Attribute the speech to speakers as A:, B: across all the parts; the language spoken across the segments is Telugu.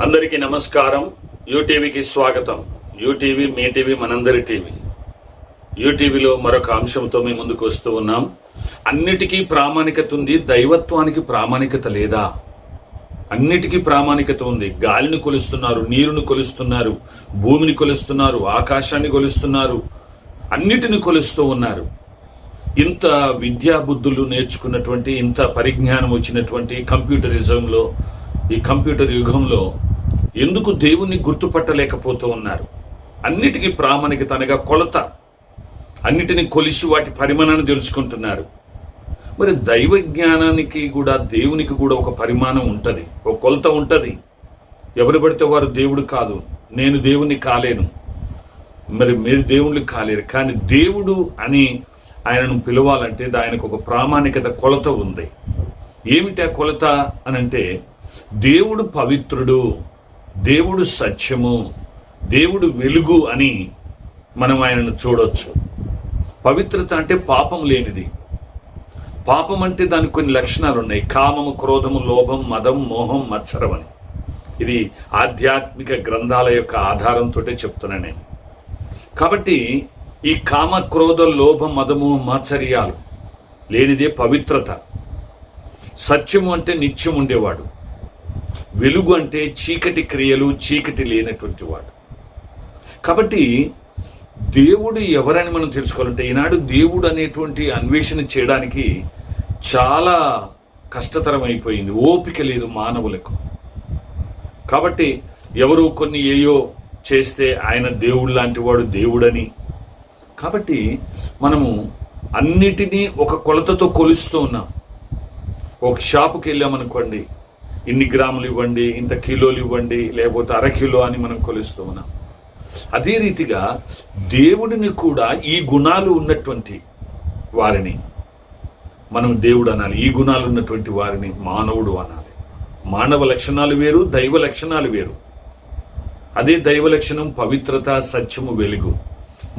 A: అందరికీ నమస్కారం. యూటీవీకి స్వాగతం. యూటీవీ మీ టీవీ మనందరి టీవీ. యూటీవీలో మరొక అంశంతో మీ ముందుకు వస్తూ ఉన్నాం. అన్నిటికీ ప్రామాణికత ఉంది, దైవత్వానికి ప్రామాణికత లేదా? అన్నిటికీ ప్రామాణికత ఉంది. గాలిని కొలుస్తున్నారు, నీరుని కొలుస్తున్నారు, భూమిని కొలుస్తున్నారు, ఆకాశాన్ని కొలుస్తున్నారు, అన్నిటిని కొలుస్తూ ఉన్నారు. ఇంత విద్యాబుద్ధులు నేర్చుకున్నటువంటి, ఇంత పరిజ్ఞానం వచ్చినటువంటి కంప్యూటరిజంలో, ఈ కంప్యూటర్ యుగంలో ఎందుకు దేవుణ్ణి గుర్తుపట్టలేకపోతూ ఉన్నారు? అన్నిటికీ ప్రామాణికత అనగా కొలత, అన్నిటిని కొలిసి వాటి పరిమాణాన్ని తెలుసుకుంటున్నారు. మరి దైవ జ్ఞానానికి కూడా, దేవునికి కూడా ఒక పరిమాణం ఉంటుంది, ఒక కొలత ఉంటుంది. ఎవరు పడితే వారు దేవుడు కాదు. నేను దేవుణ్ణి కాలేను, మరి మీరు దేవుళ్ళు కాలేరు. కానీ దేవుడు అని ఆయనను పిలవాలంటే ఆయనకు ఒక ప్రామాణికత, కొలత ఉంది. ఏమిటి ఆ కొలత అనంటే, దేవుడు పవిత్రుడు, దేవుడు సత్యము, దేవుడు వెలుగు అని మనం ఆయనను చూడొచ్చు. పవిత్రత అంటే పాపం లేనిది. పాపం అంటే దానికి కొన్ని లక్షణాలు ఉన్నాయి. కామము, క్రోధము, లోభం, మదం, మోహం, మత్సరం అని. ఇది ఆధ్యాత్మిక గ్రంథాల యొక్క ఆధారంతో చెప్తున్నా నేను. కాబట్టి ఈ కామ, క్రోధ, లోభం, మదము, మాత్సర్యాలు లేనిదే పవిత్రత. సత్యము అంటే నిత్యం ఉండేవాడు. వెలుగు అంటే చీకటి క్రియలు, చీకటి లేనటువంటి వాడు. కాబట్టి దేవుడు ఎవరని మనం తెలుసుకోవాలంటే, ఈనాడు దేవుడు అనేటువంటి అన్వేషణ చేయడానికి చాలా కష్టతరం అయిపోయింది. ఓపిక లేదు మానవులకు. కాబట్టి ఎవరు కొన్ని ఏయో చేస్తే ఆయన దేవుడు లాంటి వాడు దేవుడని. కాబట్టి మనము అన్నిటినీ ఒక కొలతతో కొలుస్తూ ఉన్నాం. ఒక షాపుకి వెళ్ళామనుకోండి, ఇన్ని గ్రాములు ఇవ్వండి, ఇంత కిలోలు ఇవ్వండి, లేకపోతే అరకిలో అని మనం కొలుస్తూ ఉన్నాం. అదే రీతిగా దేవుడిని కూడా ఈ గుణాలు ఉన్నటువంటి వారిని మనం దేవుడు అనాలి. ఈ గుణాలు ఉన్నటువంటి వారిని మానవుడు అనాలి. మానవ లక్షణాలు వేరు, దైవ లక్షణాలు వేరు. అదే దైవ లక్షణం పవిత్రత, సత్యము, వెలుగు.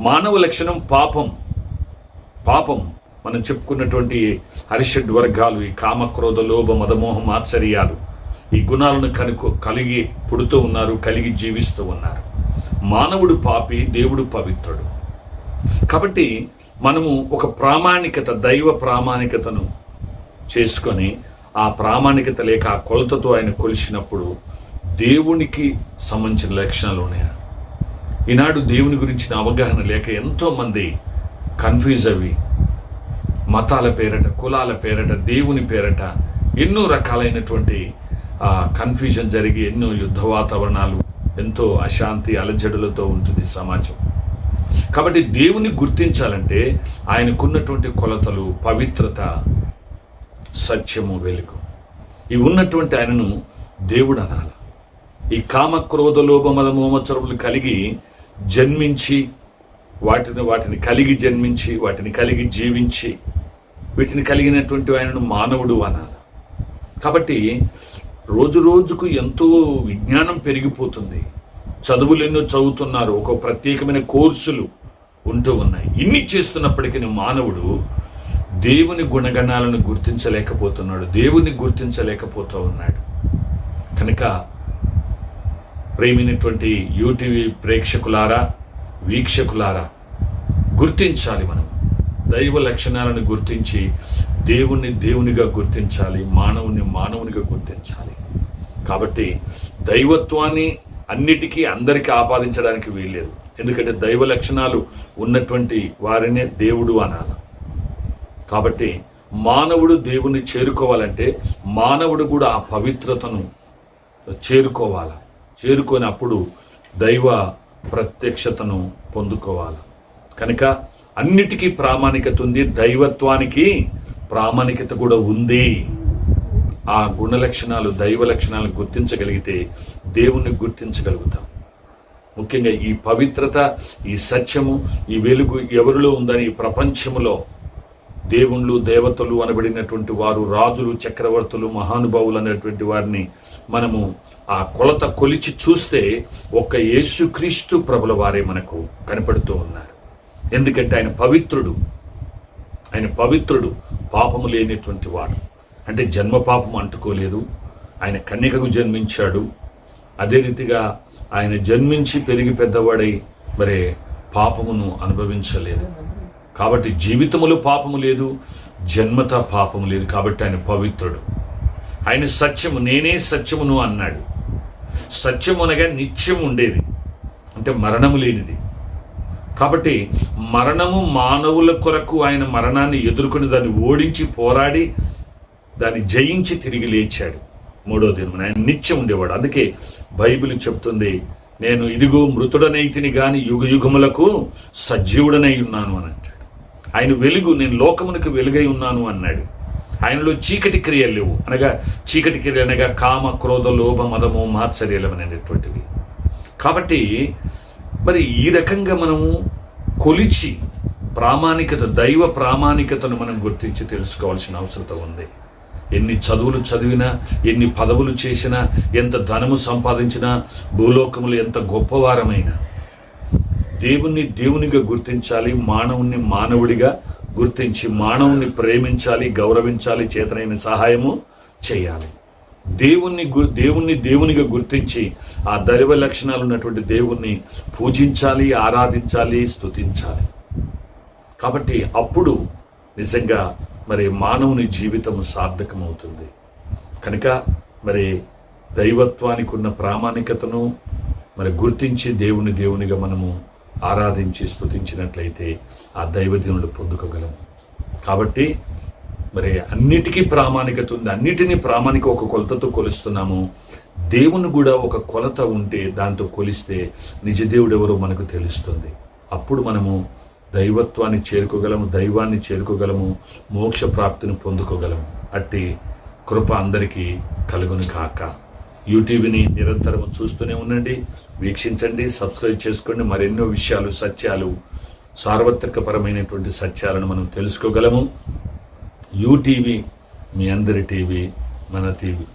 A: మానవ లక్షణం పాపం. పాపం మనం చెప్పుకున్నటువంటి హరిషడ్ వర్గాలు, ఈ కామ, క్రోధ, లోభ, మదమోహం, ఆశ్చర్యాలు, ఈ గుణాలను కలిగి పుడుతూ ఉన్నారు, కలిగి జీవిస్తూ ఉన్నారు. మానవుడు పాపి, దేవుడు పవిత్రుడు. కాబట్టి మనము ఒక ప్రామాణికత, దైవ ప్రామాణికతను చేసుకొని, ఆ ప్రామాణికత లేక ఆ కొలతతో ఆయన కొలిసినప్పుడు దేవునికి సంబంధించిన లక్షణాలు ఉన్నాయా? ఈనాడు దేవుని గురించిన అవగాహన లేక ఎంతోమంది కన్ఫ్యూజ్ అవి మతాల పేరట, కులాల పేరట, దేవుని పేరట ఎన్నో రకాలైనటువంటి కన్ఫ్యూజన్ జరిగి ఎన్నో యుద్ధ వాతావరణాలు, ఎంతో అశాంతి, అలజడులతో ఉంటుంది సమాజం. కాబట్టి దేవుని గుర్తించాలంటే ఆయనకున్నటువంటి కొలతలు, పవిత్రత, సత్యము, వెలుగు, ఇవి ఉన్నటువంటి ఆయనను దేవుడు అనాలి. ఈ కామ, క్రోధ, లోభ, మద, మోహమత్సరములు కలిగి జన్మించి, వాటిని కలిగి జన్మించి, వాటిని కలిగి జీవించి, వీటిని కలిగినటువంటి ఆయనను మానవుడు అనాలి. కాబట్టి రోజు రోజుకు ఎంతో విజ్ఞానం పెరిగిపోతుంది. చదువులు ఎన్నో చదువుతున్నారు, ఒక ప్రత్యేకమైన కోర్సులు ఉంటూ ఉన్నాయి. ఇన్ని చేస్తున్నప్పటికీ మానవుడు దేవుని గుణగణాలను గుర్తించలేకపోతున్నాడు, దేవుని గుర్తించలేకపోతూ ఉన్నాడు. కనుక ప్రేమైనటువంటి యూటీవీ ప్రేక్షకులారా, వీక్షకులారా, గుర్తించాలి. మనం దైవ లక్షణాలను గుర్తించి దేవుణ్ణి దేవునిగా గుర్తించాలి, మానవుని మానవునిగా గుర్తించాలి. కాబట్టి దైవత్వాన్ని అన్నిటికీ అందరికీ ఆపాదించడానికి వీల్లేదు. ఎందుకంటే దైవ లక్షణాలు ఉన్నటువంటి వారినే దేవుడు అనాలి. కాబట్టి మానవుడు దేవుణ్ణి చేరుకోవాలంటే మానవుడు కూడా ఆ పవిత్రతను చేరుకోవాలి. చేరుకొని అప్పుడు దైవ ప్రత్యక్షతను పొందుకోవాలి. కనుక అన్నిటికీ ప్రామాణికత ఉంది, దైవత్వానికి ప్రామాణికత కూడా ఉంది. ఆ గుణ లక్షణాలు, దైవ లక్షణాలను గుర్తించగలిగితే దేవుణ్ణి గుర్తించగలుగుతాం. ముఖ్యంగా ఈ పవిత్రత, ఈ సత్యము, ఈ వెలుగు ఎవరిలో ఉందని ఈ ప్రపంచములో దేవుళ్ళు, దేవతలు అనబడినటువంటి వారు, రాజులు, చక్రవర్తులు, మహానుభావులు అనేటువంటి వారిని మనము ఆ కొలత కొలిచి చూస్తే ఒక్క యేసుక్రీస్తు ప్రభుల వారే మనకు కనపడుతూ ఉన్నారు. ఎందుకంటే ఆయన పవిత్రుడు, ఆయన పవిత్రుడు, పాపము లేనిటువంటి వాడు. అంటే జన్మ పాపం అంటుకోలేదు. ఆయన కన్యకకు జన్మించాడు, అదే రీతిగా ఆయన జన్మించి పెరిగి పెద్దవాడై మరి పాపమును అనుభవించలేదు. కాబట్టి జీవితములో పాపము లేదు, జన్మత పాపము లేదు. కాబట్టి ఆయన పవిత్రుడు. ఆయన సత్యము, నేనే సత్యమును అన్నాడు. సత్యము అనగా నిత్యం ఉండేది, అంటే మరణము లేనిది. కాబట్టి మరణము మానవుల కొరకు ఆయన మరణాన్ని ఎదుర్కొని దాన్ని ఓడించి పోరాడి దాన్ని జయించి తిరిగి లేచాడు. మూడో దినమున ఆయన నిత్యం ఉండేవాడు. అందుకే బైబిల్ చెప్తుంది, నేను ఇదిగో మృతుడనైతిని గాని యుగ యుగములకు సజీవుడనై ఉన్నాను అని అంటాడు. ఆయన వెలుగు, నేను లోకమునకు వెలుగై ఉన్నాను అన్నాడు. ఆయనలో చీకటి క్రియలు లేవు. అనగా చీకటి క్రియలు అనగా కామ, క్రోధ, లోభ, మదము, మాత్సర్యాలు అనేటువంటివి. కాబట్టి మరి ఈ రకంగా మనము కొలిచి ప్రామాణికత, దైవ ప్రామాణికతను మనం గుర్తించి తెలుసుకోవాల్సిన అవసరం ఉంది. ఎన్ని చదువులు చదివినా, ఎన్ని పదవులు చేసినా, ఎంత ధనము సంపాదించినా, భూలోకములు ఎంత గొప్పవారమైనా దేవుణ్ణి దేవునిగా గుర్తించాలి. మానవుణ్ణి మానవుడిగా గుర్తించి మానవుణ్ణి ప్రేమించాలి, గౌరవించాలి, చేతనైన సహాయము చేయాలి. దేవుణ్ణి దేవునిగా గుర్తించి ఆ దైవ లక్షణాలు ఉన్నటువంటి దేవుణ్ణి పూజించాలి, ఆరాధించాలి, స్తుతించాలి. కాబట్టి అప్పుడు నిజంగా మరి మానవుని జీవితం సార్థకమవుతుంది. కనుక మరి దైవత్వానికి ఉన్న ప్రామాణికతను మరి గుర్తించి దేవునిగా మనము ఆరాధించి స్తుతించినట్లయితే ఆ దైవజనుడు పొందుకోగలము. కాబట్టి మరి అన్నిటికీ ప్రామాణికత ఉంది. అన్నిటినీ ప్రామాణిక ఒక కొలతతో కొలుస్తున్నాము. దేవుని కూడా ఒక కొలత ఉంటే దాంతో కొలిస్తే నిజదేవుడు ఎవరో మనకు తెలుస్తుంది. అప్పుడు మనము దైవత్వాన్ని చేరుకోగలము, దైవాన్ని చేరుకోగలము, మోక్ష ప్రాప్తిని పొందుకోగలము. అట్టి కృప అందరికీ కలుగును కాక. యూటీవీని నిరంతరం చూస్తూనే ఉండండి, వీక్షించండి, సబ్స్క్రైబ్ చేసుకోండి. మరెన్నో విషయాలు, సత్యాలు, సార్వత్రికపరమైనటువంటి సత్యాలను మనం తెలుసుకోగలము. యూటీవీ మీ అందరి టీవీ, మన టీవీ.